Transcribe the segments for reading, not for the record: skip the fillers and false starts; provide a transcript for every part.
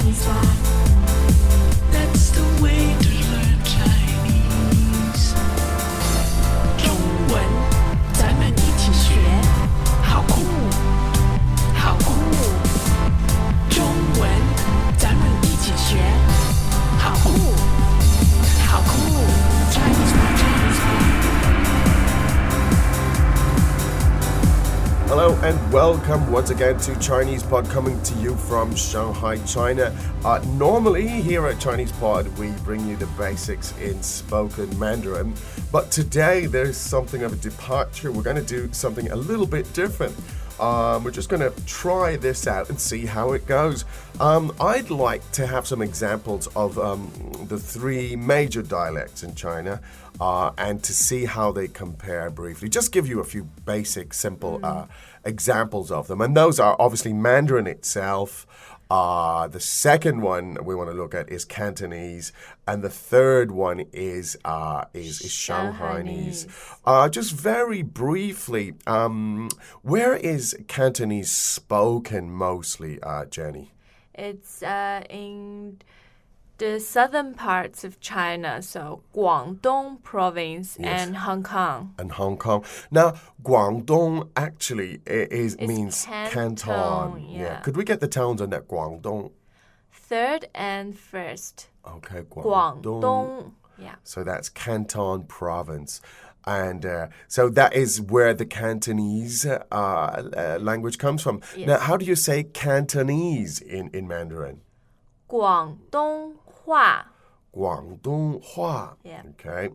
Chinese pot. That's the way to learn Chinese. 中文，咱们一起学，好酷，好酷。中文，咱们一起学，好酷，好酷。Chinese pot, Chinese pot. Hello and welcome once again to Chinese Pod, coming to you from Shanghai, China. Normally here at Chinese Pod we bring you the basics in spoken Mandarin, but today there's something of a departure. We're going to do something a little bit different. We're just going to try this out and see how it goes. I'd like to have some examples of the three major dialects in China and to see how they compare briefly. Just give you a few basic, simple examples of them. And those are obviously Mandarin itself. The second one we want to look at is Cantonese, and the third one is Shanghainese. Just very briefly, where is Cantonese spoken mostly, Jenny? It's in the southern parts of China, so Guangdong province and Hong Kong. And Hong Kong. Now, Guangdong actually means Canton. Yeah. Could we get the tones on that? Guangdong. Third and first. Okay, Guangdong. Yeah. So that's Canton province. And so that is where the Cantonese language comes from. Yes. Now, how do you say Cantonese in Mandarin? 广东话. Guangdong Hua. Yeah. Okay.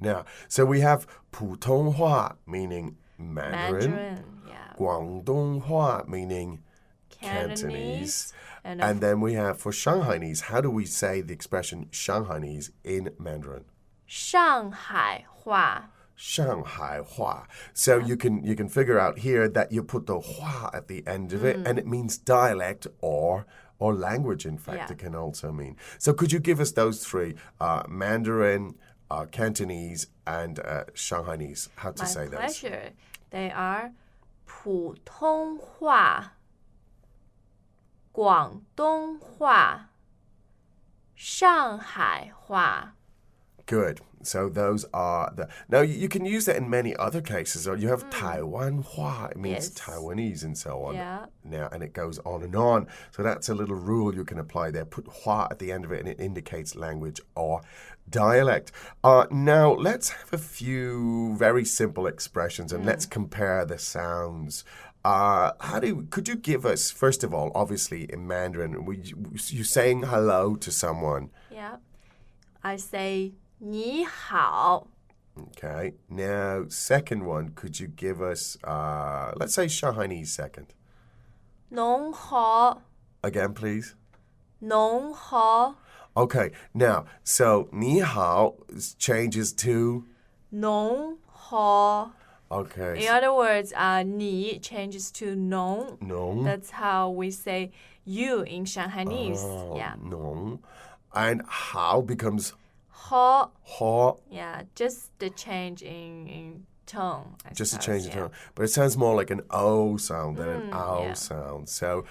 Now, so we have 普通话 meaning Mandarin. Yeah. Guangdong Hua meaning Cantonese. And then we have for Shanghainese, how do we say the expression Shanghainese in Mandarin? 上海话. Shanghai Hua. So you can figure out here that you put the Hua at the end of it, and it means dialect or language, in fact, it can also mean. So could you give us those three, Mandarin, Cantonese, and Shanghainese, how to say those? My pleasure. They are 普通话, 广东话, 上海话. Good. So those are the... Now, you can use that in many other cases. You have Taiwan Hua. It means Taiwanese and so on. Yeah. Now, and it goes on and on. So that's a little rule you can apply there. Put Hua at the end of it and it indicates language or dialect. Now, let's have a few very simple expressions and let's compare the sounds. Could you give us, first of all, obviously in Mandarin, you saying hello to someone? Yeah. I say 你好. Okay. Now, second one, could you give us, let's say Shanghainese second. 侬好. Again, please. 侬好. Okay. Now, so 你好changes to? 侬好. Okay. In other words, 你 changes to 侬. 侬. That's how we say you in Shanghainese. Yeah. 侬. And how becomes? 好. 好. Yeah, just the change in tone. Just a change in tone. But it sounds more like an O sound than an ow sound. So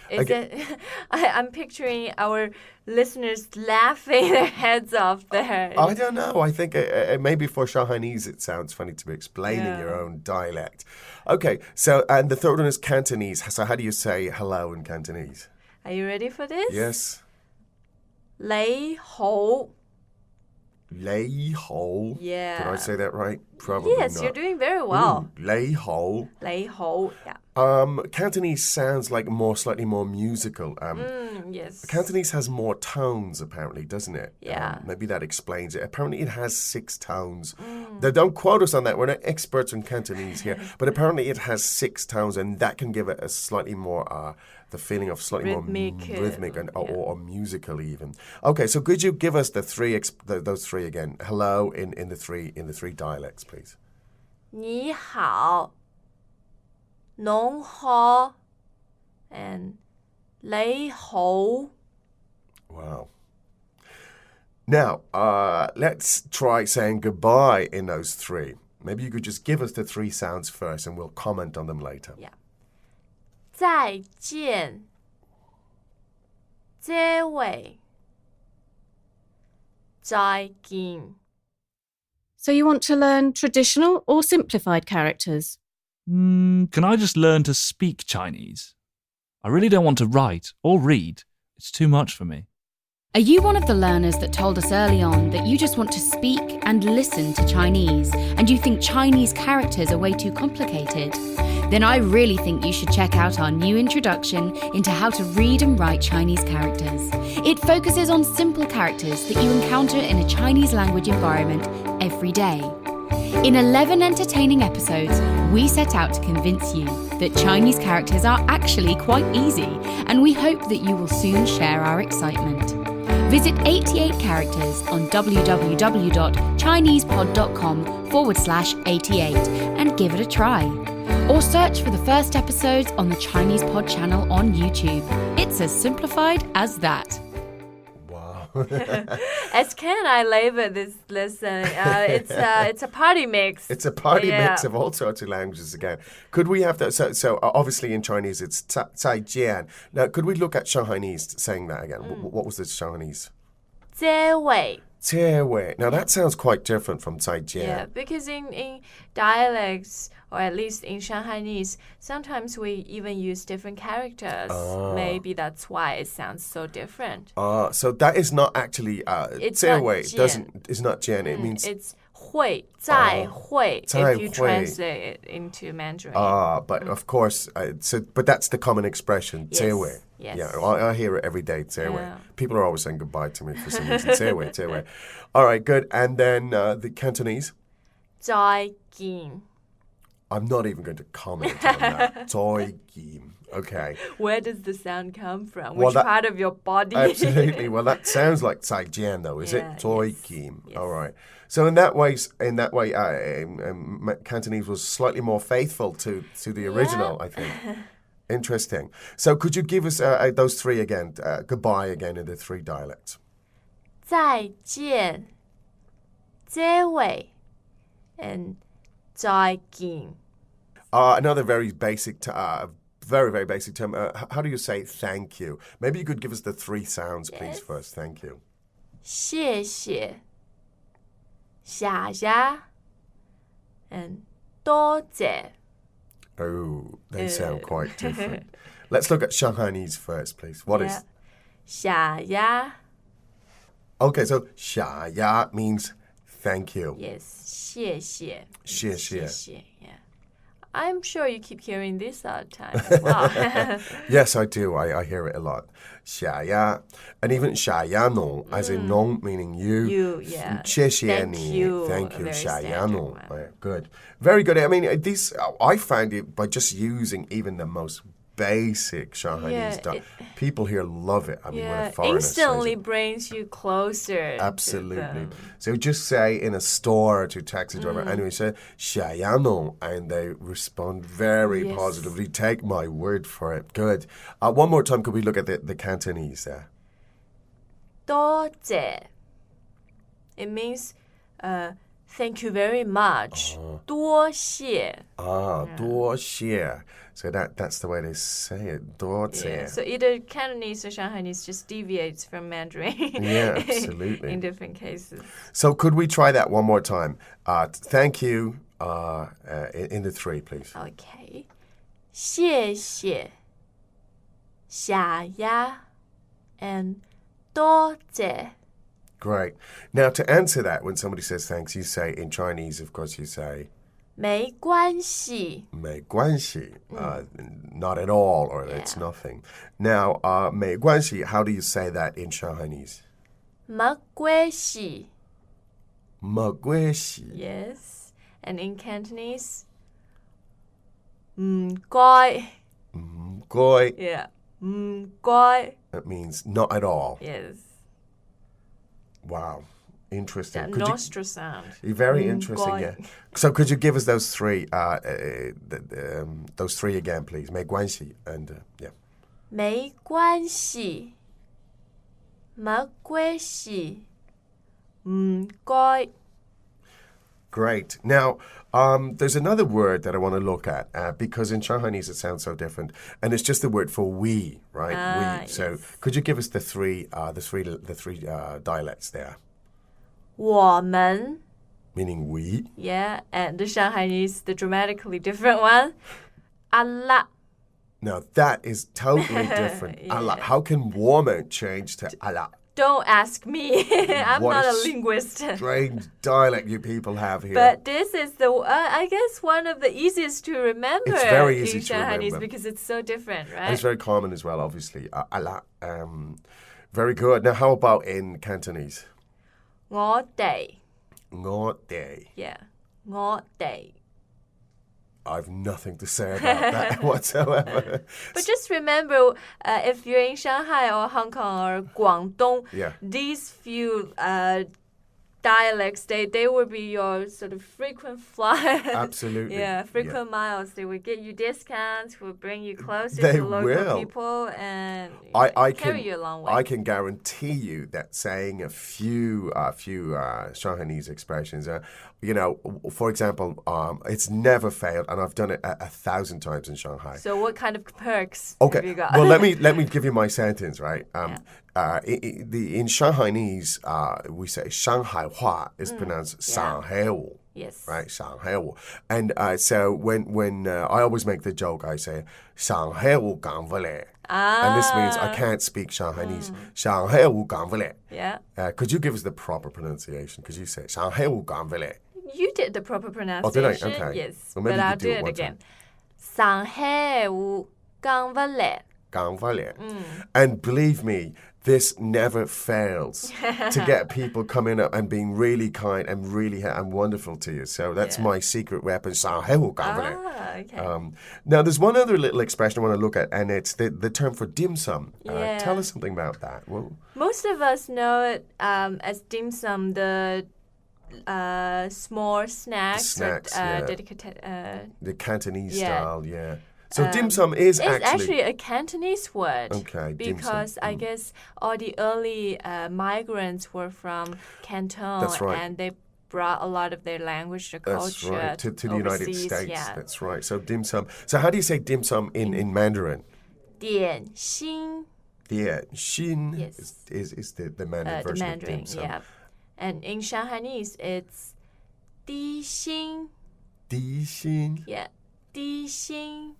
I'm picturing our listeners laughing their heads off there. I don't know. I think maybe for Shanghainese it sounds funny to be explaining your own dialect. Okay, so and the third one is Cantonese. So how do you say hello in Cantonese? Are you ready for this? Yes. 你好. 你好. Yeah. Did I say that right? Probably Yes, not. you're doing very well. 你好. 你好. Yeah. Cantonese sounds like slightly more musical. Yes. Cantonese has more tones, apparently, doesn't it? Yeah. Maybe that explains it. Apparently, it has 6 tones. Now, don't quote us on that. We're not experts on Cantonese here. But apparently, it has 6 tones, and that can give it a slightly more, the feeling of slightly more rhythmic and or musical even. Okay, so could you give us the those three again? Hello in the three dialects, please. 你好. 侬好. And 你好. Wow. Now, let's try saying goodbye in those three. Maybe you could just give us the 3 sounds first and we'll comment on them later. Yeah. 再见.结尾再见 So you want to learn traditional or simplified characters? Can I just learn to speak Chinese? I really don't want to write or read. It's too much for me. Are you one of the learners that told us early on that you just want to speak and listen to Chinese and you think Chinese characters are way too complicated? Then I really think you should check out our new introduction into how to read and write Chinese characters. It focuses on simple characters that you encounter in a Chinese language environment every day. In 11 entertaining episodes, we set out to convince you that Chinese characters are actually quite easy, and we hope that you will soon share our excitement. Visit 88 characters on www.chinesepod.com/88 and give it a try. Or search for the first episodes on the Chinese Pod channel on YouTube. It's as simplified as that. Wow. As can I label this lesson? It's a party mix. It's a party mix of all sorts of languages again. Could we have that? So obviously in Chinese it's 再见. Now, could we look at Shanghainese saying that again? What was the Shanghainese? 结尾 结尾. Now that sounds quite different from 再见. Yeah, because in dialects, or at least in Shanghainese, sometimes we even use different characters. Maybe that's why it sounds so different. So that is not actually It's 结 not尾 jian. is not jian. It means it's 会再会 if 再 you 会 translate it into Mandarin. but of course, but that's the common expression, Yes, 结尾. yes. Yeah, I hear it every day, 结尾. Yeah. People are always saying goodbye to me for some reason, 结尾, 结尾. All right, good. And then the Cantonese, 再见 I'm not even going to comment on that. 再見. Okay. Where does the sound come from? Well, Which part of your body? Absolutely. Well, that sounds like 再见 though, is Yeah, it? 再見. yes. All right. So in that way, Cantonese was slightly more faithful to the original, I think. Interesting. So could you give us those three again, goodbye again in the three dialects? 再见结尾 and 再见 Another very basic, very, very basic term. How do you say thank you? Maybe you could give us the three sounds, please, Yes. first. Thank you. 谢谢谢谢 and 多谢 Oh, they sound quite different. Let's look at Shanghainese first, please. What is? 谢谢 Okay, so 谢谢 means thank you. Yes, 谢谢谢谢. Yeah. I'm sure you keep hearing this all the time as well. Yes, I do. I hear it a lot. 谢谢. And even 谢谢侬, as in nong meaning you. You, yeah. 谢谢 Thank 你. you, Thank a you. very 谢谢 standard 侬. one. Yeah, good. Very good. I mean, I find it by just using even the most basic Shanghainese stuff. People here love it. I mean, when Yeah, a foreigner says instantly it. brings you closer. Absolutely. To them. So just say in a store to taxi driver, anyway, say 谢谢侬, and they respond very Yes. positively. Take my word for it. Good. One more time, could we look at the Cantonese there? 多谢 It means thank you very much. 多谢 多谢. So that's the way they say it. 多谢. Yeah, so either Cantonese or Shanghainese just deviates from Mandarin. Yeah, absolutely. In different cases. So could we try that one more time? Thank you in the three, please. Okay. 谢谢谢谢 and 多谢 Great. Now, to answer that, when somebody says thanks, you say in Chinese, of course, you say 没关系没关系, not at all, or it's nothing. Now, 没关系, how do you say that in Shanghainese? 没关系没关系. Yes. And in Cantonese 唔該 Goi, Yeah. 唔該 that means not at all. Yes. Wow. Interesting. That Could you- nostril sound. very interesting, goi. yeah. So could you give us those three again, please? 没关系 and yeah. 没关系没关系唔該 Great. Now, there's another word that I want to look at because in Shanghainese it sounds so different, and it's just the word for we, right? We. So, could you give us the three dialects there? 我们 Meaning we. Yeah, and the Shanghainese, the dramatically different one. 阿拉 Now that is totally different. Yeah. How can 我们 change to 阿拉? Don't ask me. I'm What not a a linguist. Strange dialect you people have here. But this is I guess, one of the easiest to remember. It's very easy in to Shanghainese remember. because it's so different, right? And it's very common as well, obviously. 阿拉. Very good. Now, how about in Cantonese? 我哋 我哋. Yeah, 我哋 I've nothing to say about that whatsoever. But just remember, if you're in Shanghai or Hong Kong or Guangdong, Yeah. these few dialects, they will be your sort of frequent flyer. Absolutely. Yeah, frequent miles. They will get you discounts, will bring you closer They to local will. people, and I carry can, you a long way. I can guarantee you that saying a few Shanghainese expressions, for example, it's never failed, and I've done it 1,000 times in Shanghai. So what kind of perks Okay. have you got? Well, let me give you my sentence, right? In Shanghainese, we say Shanghai Hua is pronounced Shanghai Wu. Yes. Right, Shanghai Wu. And so when I always make the joke, I say Shanghai Wu Gang Vele. And this means I can't speak Shanghainese. Shanghai Wu Gang Vele. Yeah. Could you give us the proper pronunciation? Could you say Shanghai Wu Gang Vele? You did the proper pronunciation. Oh, did I? Okay. Yes. Well, maybe but you I'll could do do it it one again. time. Shanghai wu gang vele. Gang Vele. And believe me, this never fails to get people coming up and being really kind and really and wonderful to you. So that's my secret weapon. Shanghai Wu Gang Vele. Okay. Now, there's one other little expression I want to look at, and it's the term for dim sum. Yeah. Tell us something about that. Well, Most of us know it as dim sum, the small snacks, Snacks, yeah. dedicated. the Cantonese Yeah. style, yeah. So dim sum is It's actually... actually a Cantonese word. Okay, dim sum. Because I guess all the early migrants were from Canton, That's right. and they brought a lot of their language, their That's culture right, to the United overseas, States. Yeah. That's right. So dim sum. So how do you say dim sum in Mandarin? 点心 Xin Yes. is the Mandarin the version Mandarin, of dim sum. yeah. And in Shanghainese, it's 低心 Di xin. Yeah, 低心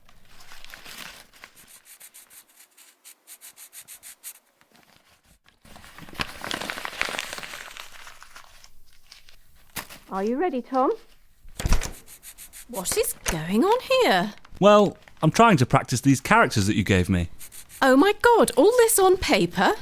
Are you ready, Tom? What is going on here? Well, I'm trying to practice these characters that you gave me. Oh my god, all this on paper?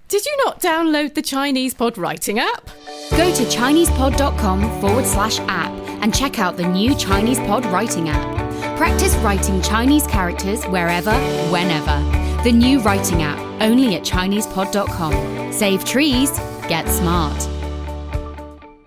Did you not download the Chinese Pod writing app? Go to ChinesePod.com/app and check out the new Chinese Pod writing app. Practice writing Chinese characters wherever, whenever. The new writing app, only at ChinesePod.com. Save trees, get smart.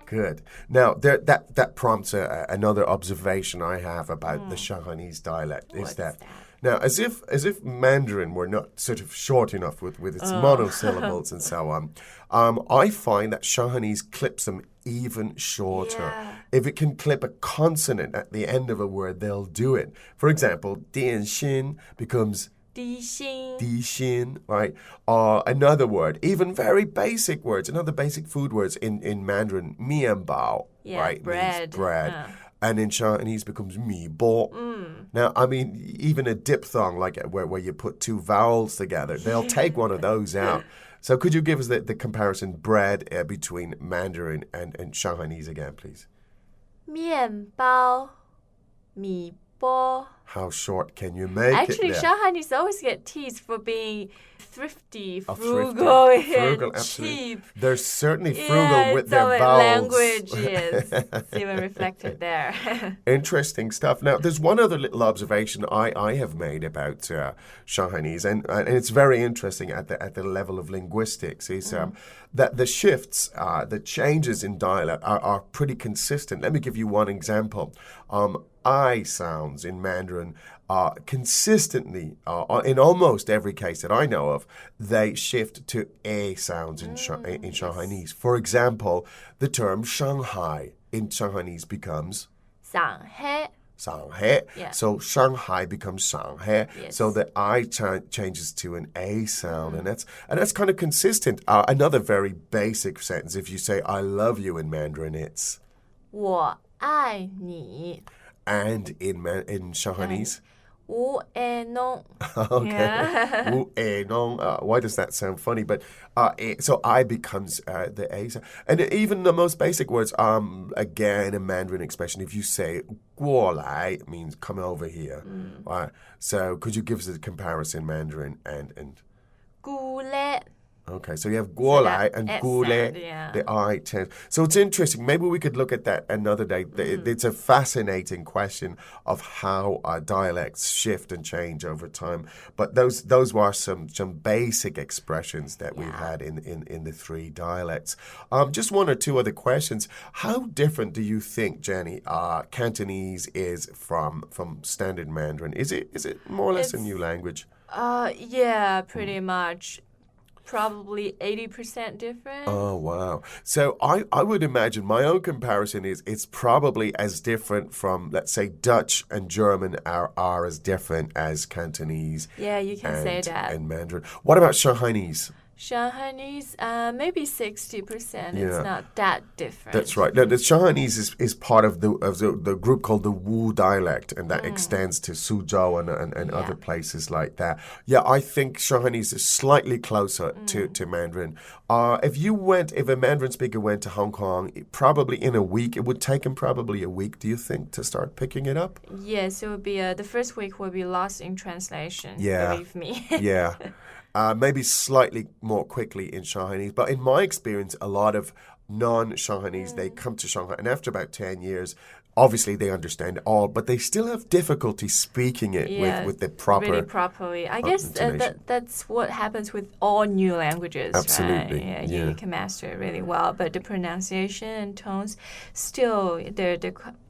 Good. Now, that prompts another observation I have about the Shanghainese dialect. Is that now, as if Mandarin were not sort of short enough with its monosyllables and so on, I find that Shanghainese clips them even shorter. Yeah. If it can clip a consonant at the end of a word, they'll do it. For example, 点心 becomes 低心 Di xin, right? Another word, even very basic words, another basic food words in Mandarin, 面包, Yeah, right? bread. Means bread. And in Chinese becomes 米波. Mm. Now, I mean, even a diphthong, like where you put two vowels together, they'll take one of those out. So could you give us the comparison bread between Mandarin and Shanghainese again, please? 面包米波 How short can you make Actually, it there? Shanghainese always get teased for being thrifty, Oh, frugal, thrifty. and Frugal, absolutely. cheap. They're certainly frugal Yeah, with it's their all in vowels. language, yes. It's even reflected there. Interesting stuff. Now, there's one other little observation I have made about Shanghainese, and it's very interesting at the level of linguistics, is that the shifts, the changes in dialect are pretty consistent. Let me give you one example. I sounds in Mandarin consistently, in almost every case that I know of, they shift to A sounds in Shanghainese. For example, the term Shanghai. in Chinese becomes 上海 Shanghai. Yeah. So Shanghai becomes Shanghai. Yes. So the I changes to an A sound, and that's kind of consistent. Another very basic sentence. If you say "I love you" in Mandarin, it's 我爱你 and in Shanghainese. 无爱侬 Okay. Yeah. Wu e nong. Why does that sound funny? But so I becomes the A sound. And even the most basic words, again, a Mandarin expression, if you say 过来, it means come over here. Right? So could you give us a comparison Mandarin and 古来 Okay, so you have 过来 and that 古来, sound, yeah. the I change. So it's interesting. Maybe we could look at that another day. It's a fascinating question of how dialects shift and change over time. But those were some basic expressions that we had in the three dialects. Just one or two other questions. How different do you think, Jenny, Cantonese is from standard Mandarin? Is it more or less a new language? Yeah, pretty much. Probably 80% different. Oh, wow. So I would imagine my own comparison is it's probably as different from, let's say, Dutch and German are as different as Cantonese. Yeah, you can say that. And Mandarin. What about Shanghainese? Shanghainese, maybe 60%. Yeah. It's not that different. That's right. Now, the Shanghainese is part of the group called the Wu dialect, and that extends to Suzhou and other places like that. Yeah, I think Shanghainese is slightly closer to Mandarin. If a Mandarin speaker went to Hong Kong, probably in a week, it would take him probably a week, do you think, to start picking it up? Yes, it would be the first week will be lost in translation. Yeah. Believe me. Yeah. Maybe slightly more quickly in Shanghainese. But in my experience, a lot of non-Shanghainese, they come to Shanghai, and after about 10 years, obviously they understand it all, but they still have difficulty speaking it with the proper really properly. I guess that's what happens with all new languages. Absolutely. Right? Yeah, you can master it really well, but the pronunciation and tones still they're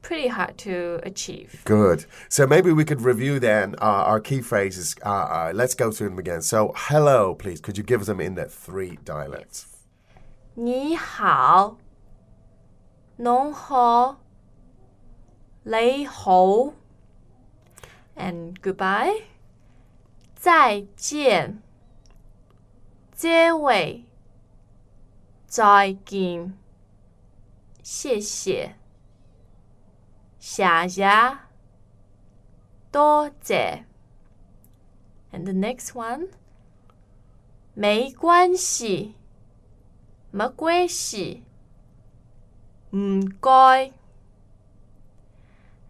pretty hard to achieve. Good. So maybe we could review then our key phrases. Let's go through them again. So hello, please. Could you give us them in the three dialects? 你好，侬好。你好 and goodbye 再见结尾再见谢谢谢谢多谢 and the next one 没关系没关系唔該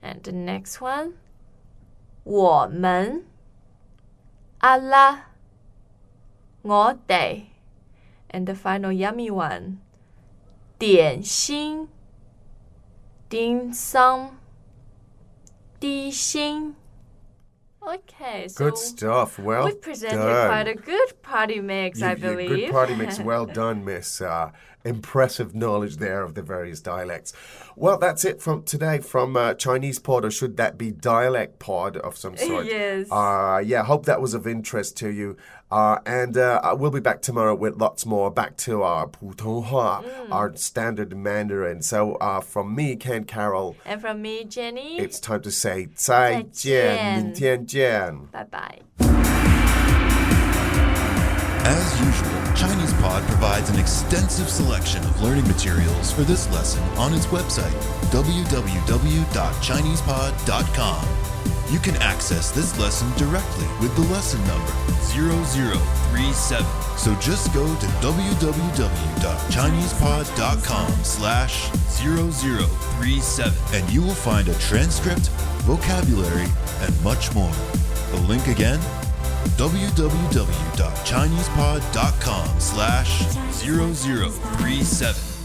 And the next one, 我们阿拉我哋 And the final yummy one, 点心 dim sum 低心 Okay, so good stuff. Well we've presented done. quite a good party mix, I believe. Good party mix. Well done, Miss. Impressive knowledge there of the various dialects. Well, that's it from today from Chinese Pod, or should that be Dialect Pod of some sort? Yes. Hope that was of interest to you. And we'll be back tomorrow with lots more. Back to our 普通话, our standard Mandarin. So from me, Ken Carroll. And from me, Jenny. It's time to say 再见,明天见. Bye-bye. As usual, Chinese Pod provides an extensive selection of learning materials for this lesson on its website, www.chinesepod.com. You can access this lesson directly with the lesson number 0037. So just go to www.chinesepod.com/0037 and you will find a transcript, vocabulary, and much more. The link again, www.chinesepod.com/0037.